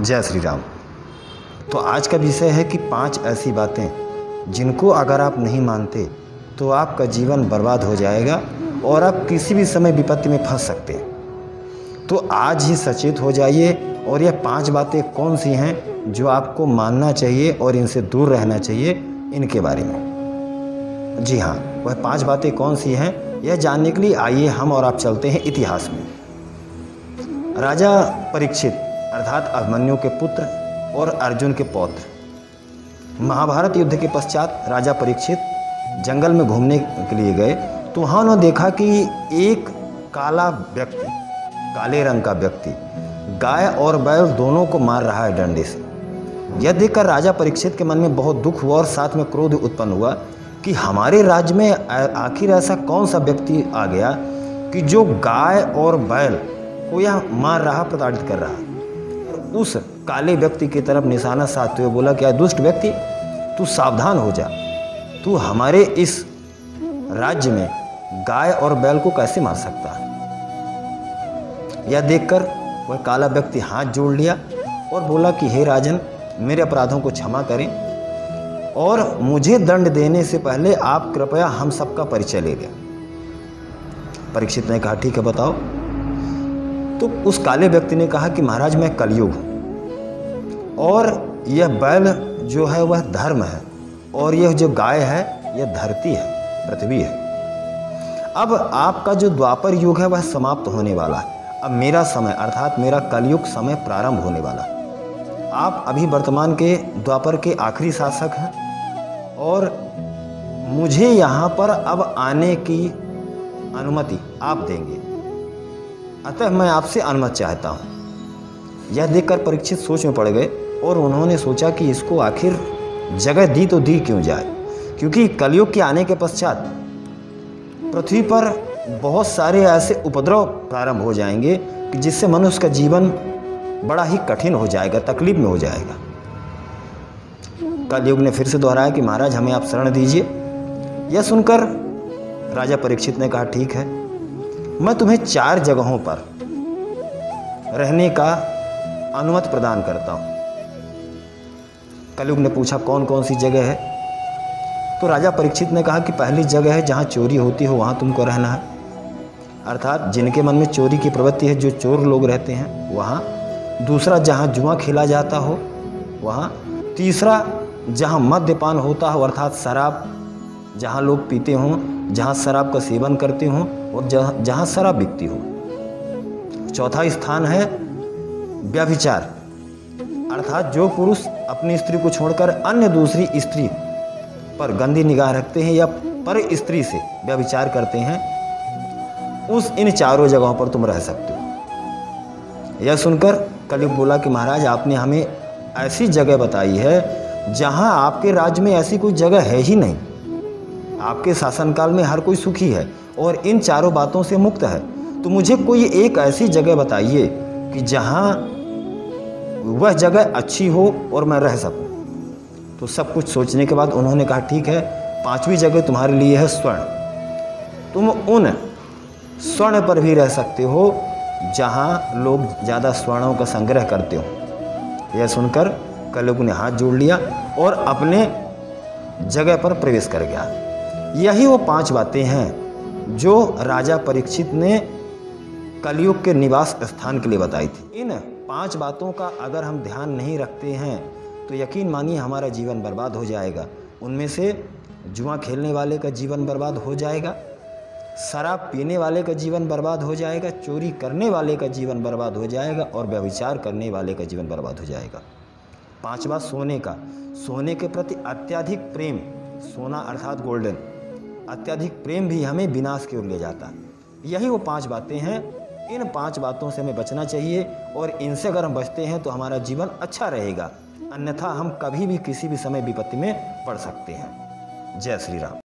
जय श्री राम। तो आज का विषय है कि 5 ऐसी बातें जिनको अगर आप नहीं मानते तो आपका जीवन बर्बाद हो जाएगा और आप किसी भी समय विपत्ति में फंस सकते हैं। तो आज ही सचेत हो जाइए और यह 5 बातें कौन सी हैं जो आपको मानना चाहिए और इनसे दूर रहना चाहिए, इनके बारे में। जी हाँ, वह 5 बातें कौन सी हैं यह जानने के लिए आइए हम और आप चलते हैं इतिहास में। राजा परीक्षित अर्थात अभिमन्यु के पुत्र और अर्जुन के पौत्र। महाभारत युद्ध के पश्चात राजा परीक्षित जंगल में घूमने के लिए गए तो वहाँ उन्होंने देखा कि एक काला व्यक्ति, काले रंग का व्यक्ति गाय और बैल दोनों को मार रहा है डंडे से। यह देखकर राजा परीक्षित के मन में बहुत दुख हुआ और साथ में क्रोध उत्पन्न हुआ कि हमारे राज्य में आखिर ऐसा कौन सा व्यक्ति आ गया कि जो गाय और बैल को यह मार रहा, प्रताड़ित कर रहा। उस काले व्यक्ति की तरफ निशाना साधते हुए बोला, क्या दुष्ट व्यक्ति, तू सावधान हो जा, तू हमारे इस राज्य में गाय और बैल को कैसे मार सकता है। यह देखकर वह काला व्यक्ति हाथ जोड़ लिया और बोला कि हे राजन, मेरे अपराधों को क्षमा करें और मुझे दंड देने से पहले आप कृपया हम सबका परिचय ले लें। परीक्षित ने कहा, ठीक है बताओ। तो उस काले व्यक्ति ने कहा कि महाराज, मैं कलयुग हूँ और यह बैल जो है वह धर्म है और यह जो गाय है यह धरती है, पृथ्वी है। अब आपका जो द्वापर युग है वह समाप्त होने वाला है। अब मेरा समय अर्थात मेरा कलयुग समय प्रारंभ होने वाला है। आप अभी वर्तमान के द्वापर के आखिरी शासक हैं और मुझे यहाँ पर अब आने की अनुमति आप देंगे, अतः मैं आपसे अनुमति चाहता हूँ। यह देखकर परीक्षित सोच में पड़ गए और उन्होंने सोचा कि इसको आखिर जगह दी तो दी क्यों जाए, क्योंकि कलयुग के आने के पश्चात पृथ्वी पर बहुत सारे ऐसे उपद्रव प्रारंभ हो जाएंगे कि जिससे मनुष्य का जीवन बड़ा ही कठिन हो जाएगा, तकलीफ में हो जाएगा। कलयुग ने फिर से दोहराया कि महाराज, हमें आप शरण दीजिए। यह सुनकर राजा परीक्षित ने कहा, ठीक है, मैं तुम्हें 4 जगहों पर रहने का अनुमति प्रदान करता हूँ। कलयुग ने पूछा, कौन कौन सी जगह है। तो राजा परीक्षित ने कहा कि पहली जगह है जहाँ चोरी होती हो वहाँ तुमको रहना है, अर्थात जिनके मन में चोरी की प्रवृत्ति है, जो चोर लोग रहते हैं वहाँ। दूसरा, जहाँ जुआ खेला जाता हो वहाँ। तीसरा, जहाँ मद्यपान होता हो अर्थात शराब जहाँ लोग पीते हों, जहाँ शराब का सेवन करते हों और जहाँ शराब बिकती हो। चौथा स्थान है व्यभिचार, अर्थात जो पुरुष अपनी स्त्री को छोड़कर अन्य दूसरी स्त्री पर गंदी निगाह रखते हैं या पर स्त्री से व्यभिचार करते हैं, इन 4 जगहों पर तुम रह सकते हो। यह सुनकर कलयुग बोला कि महाराज, आपने हमें ऐसी जगह बताई है जहां आपके राज्य में ऐसी कोई जगह है ही नहीं। आपके शासनकाल में हर कोई सुखी है और इन 4 बातों से मुक्त है। तो मुझे कोई एक ऐसी जगह बताइए कि जहां वह जगह अच्छी हो और मैं रह सकूं। तो सब कुछ सोचने के बाद उन्होंने कहा, ठीक है, 5वीं जगह तुम्हारे लिए है स्वर्ण। तुम उन स्वर्ण पर भी रह सकते हो जहां लोग ज़्यादा स्वर्णों का संग्रह करते हो। यह सुनकर कलयुग ने हाथ जोड़ लिया और अपने जगह पर प्रवेश कर गया। यही वो 5 बातें हैं जो राजा परीक्षित ने कलयुग के निवास स्थान के लिए बताई थी। इन 5 बातों का अगर हम ध्यान नहीं रखते हैं तो यकीन मानिए हमारा जीवन बर्बाद हो जाएगा। उनमें से जुआ खेलने वाले का जीवन बर्बाद हो जाएगा, शराब पीने वाले का जीवन बर्बाद हो जाएगा, चोरी करने वाले का जीवन बर्बाद हो जाएगा और व्यभिचार करने वाले का जीवन बर्बाद हो जाएगा। 5वां सोने का, सोने के प्रति अत्यधिक प्रेम, सोना अर्थात गोल्डन, अत्यधिक प्रेम भी हमें विनाश की ओर ले जाता है। यही वो 5 बातें हैं। इन 5 बातों से हमें बचना चाहिए और इनसे अगर हम बचते हैं तो हमारा जीवन अच्छा रहेगा, अन्यथा हम कभी भी किसी भी समय विपत्ति में पड़ सकते हैं। जय श्री राम।